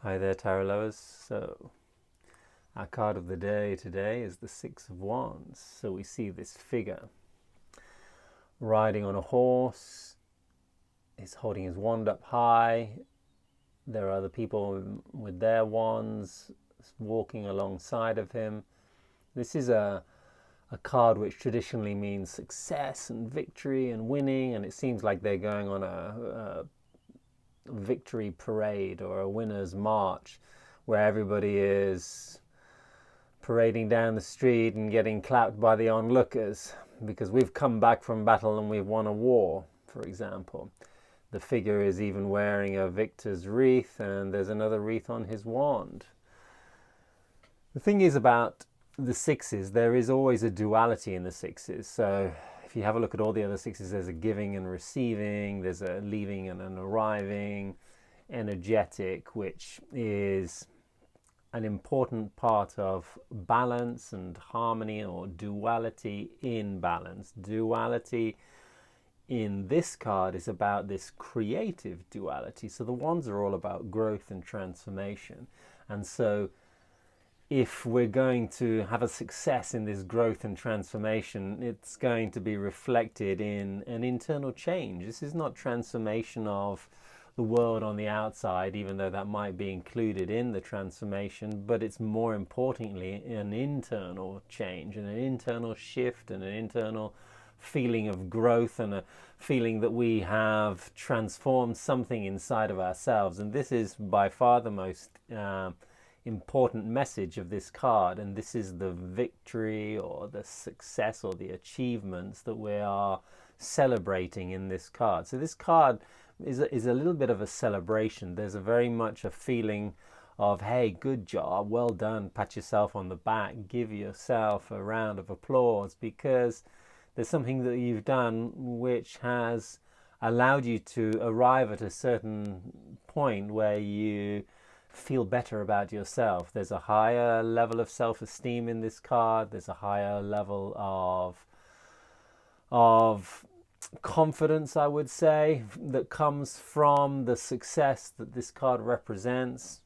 Hi there, tarot lovers. So, our card of the day today is the Six of Wands. So, we see this figure riding on a horse. He's holding his wand up high. There are other people with their wands walking alongside of him. This is a card which traditionally means success and victory and winning, and it seems like they're going on a victory parade or a winner's march where everybody is parading down the street and getting clapped by the onlookers because we've come back from battle and we've won a war, for example. The figure is even wearing a victor's wreath, and there's another wreath on his wand. The thing is about the sixes, there is always a duality in the sixes. So if you have a look at all the other sixes, there's a giving and receiving, there's a leaving and an arriving, energetic, which is an important part of balance and harmony, or duality in balance. Duality in this card is about this creative duality. So the wands are all about growth and transformation. And so if we're going to have a success in this growth and transformation, it's going to be reflected in an internal change. This is not transformation of the world on the outside, even though that might be included in the transformation, but it's more importantly an internal change and an internal shift and an internal feeling of growth and a feeling that we have transformed something inside of ourselves. And this is by far the most important message of this card, and this is the victory or the success or the achievements that we are celebrating in this card. So this card is a little bit of a celebration. There's a very much a feeling of, hey, good job, well done, pat yourself on the back, give yourself a round of applause, because there's something that you've done which has allowed you to arrive at a certain point where you feel better about yourself. There's a higher level of self-esteem in this card. There's a higher level of confidence, I would say, that comes from the success that this card represents.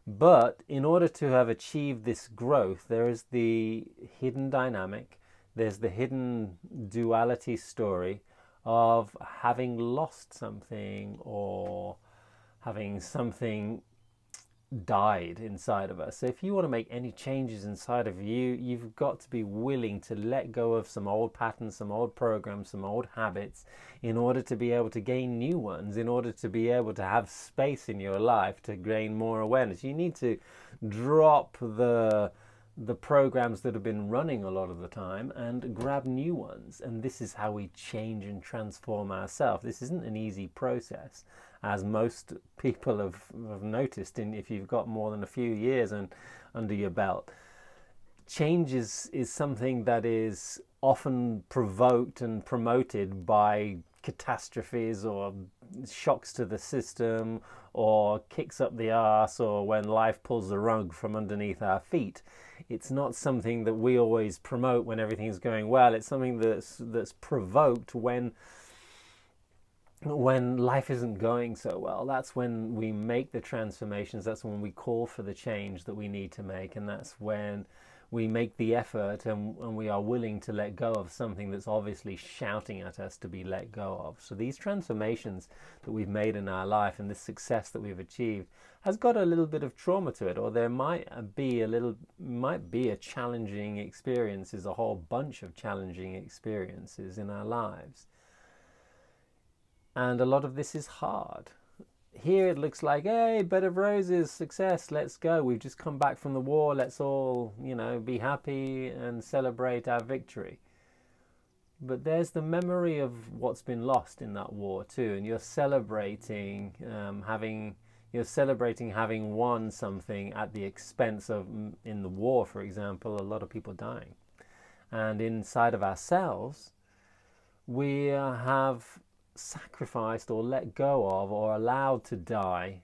But in order to have achieved this growth, there is the hidden dynamic, there's the hidden duality story of having lost something or having something died inside of us. So if you want to make any changes inside of you, you've got to be willing to let go of some old patterns, some old programs, some old habits, in order to be able to gain new ones, in order to be able to have space in your life to gain more awareness. You need to drop the programs that have been running a lot of the time and grab new ones. And this is how we change and transform ourselves. This isn't an easy process, as most people have noticed if you've got more than a few years under your belt. Change is something that is often provoked and promoted by catastrophes or shocks to the system or kicks up the arse, or when life pulls the rug from underneath our feet. It's not something that we always promote when everything's going well. It's something that's provoked when life isn't going so well. That's when we make the transformations. That's when we call for the change that we need to make, and that's when we make the effort and we are willing to let go of something that's obviously shouting at us to be let go of. So these transformations that we've made in our life and this success that we've achieved has got a little bit of trauma to it, or there might be a challenging experience, a whole bunch of challenging experiences in our lives. And a lot of this is hard. Here it looks like, hey, bed of roses, success, let's go. We've just come back from the war. Let's all, be happy and celebrate our victory. But there's the memory of what's been lost in that war too, and you're celebrating having won something at the expense of, in the war, for example, a lot of people dying. And inside of ourselves, we have sacrificed or let go of or allowed to die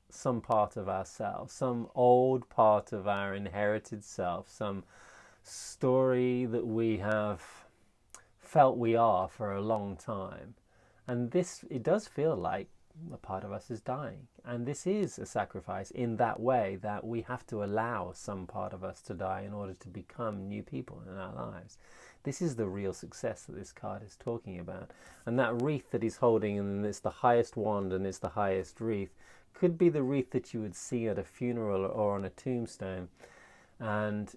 some part of ourselves, some old part of our inherited self, some story that we have felt we are for a long time. And this, it does feel like a part of us is dying. And this is a sacrifice in that way, that we have to allow some part of us to die in order to become new people in our lives. This is the real success that this card is talking about. And that wreath that he's holding, and it's the highest wand and it's the highest wreath, could be the wreath that you would see at a funeral or on a tombstone. And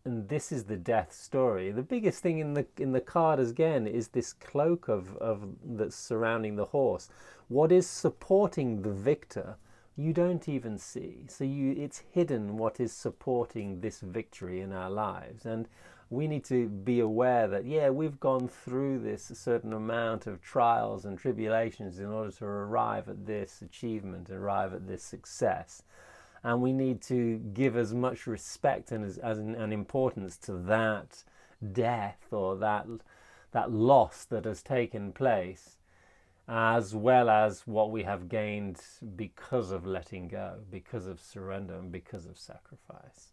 this is the death story. The biggest thing in the card again is this cloak of that's surrounding the horse. What is supporting the victor, you don't even see. So it's hidden what is supporting this victory in our lives. And we need to be aware that, yeah, we've gone through this a certain amount of trials and tribulations in order to arrive at this achievement, arrive at this success. And we need to give as much respect and an importance to that death or that loss that has taken place, as well as what we have gained because of letting go, because of surrender, and because of sacrifice.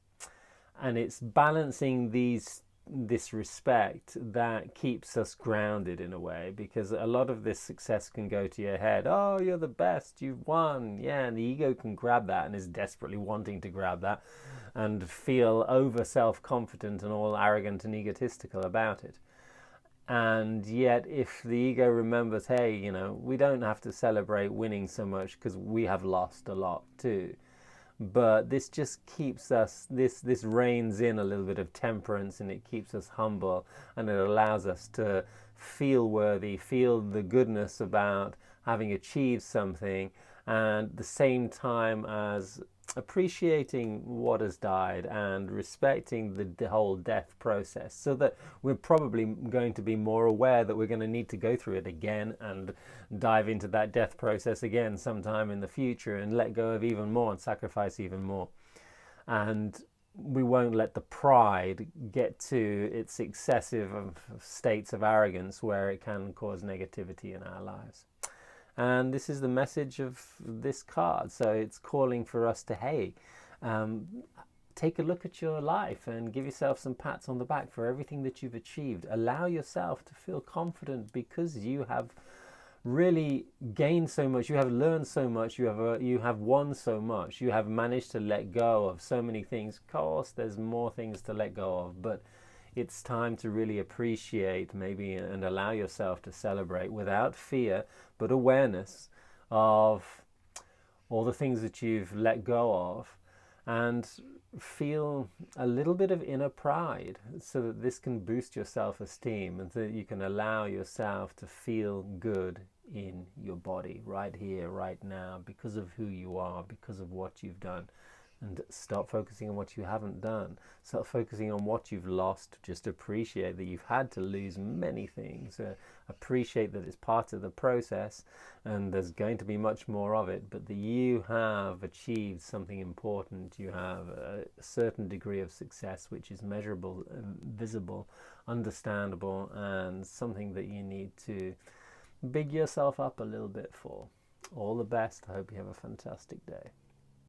And it's balancing this respect that keeps us grounded in a way, because a lot of this success can go to your head. Oh, you're the best, you've won. Yeah, and the ego can grab that and is desperately wanting to grab that and feel over self-confident and all arrogant and egotistical about it. And yet, if the ego remembers, hey, you know, we don't have to celebrate winning so much because we have lost a lot too. But this just keeps us, this reins in a little bit of temperance, and it keeps us humble, and it allows us to feel worthy, feel the goodness about having achieved something, and at the same time as appreciating what has died and respecting the whole death process, so that we're probably going to be more aware that we're going to need to go through it again and dive into that death process again sometime in the future and let go of even more and sacrifice even more. And we won't let the pride get to its excessive states of arrogance where it can cause negativity in our lives. And this is the message of this card. So it's calling for us to, hey, take a look at your life and give yourself some pats on the back for everything that you've achieved. Allow yourself to feel confident because you have really gained so much, you have learned so much, you have won so much, you have managed to let go of so many things. Of course, there's more things to let go of, but it's time to really appreciate maybe and allow yourself to celebrate without fear, but awareness of all the things that you've let go of, and feel a little bit of inner pride so that this can boost your self-esteem and so that you can allow yourself to feel good in your body right here, right now, because of who you are, because of what you've done. And stop focusing on what you haven't done. Stop focusing on what you've lost. Just appreciate that you've had to lose many things. Appreciate that it's part of the process and there's going to be much more of it, but that you have achieved something important. You have a certain degree of success which is measurable, visible, understandable, and something that you need to big yourself up a little bit for. All the best. I hope you have a fantastic day.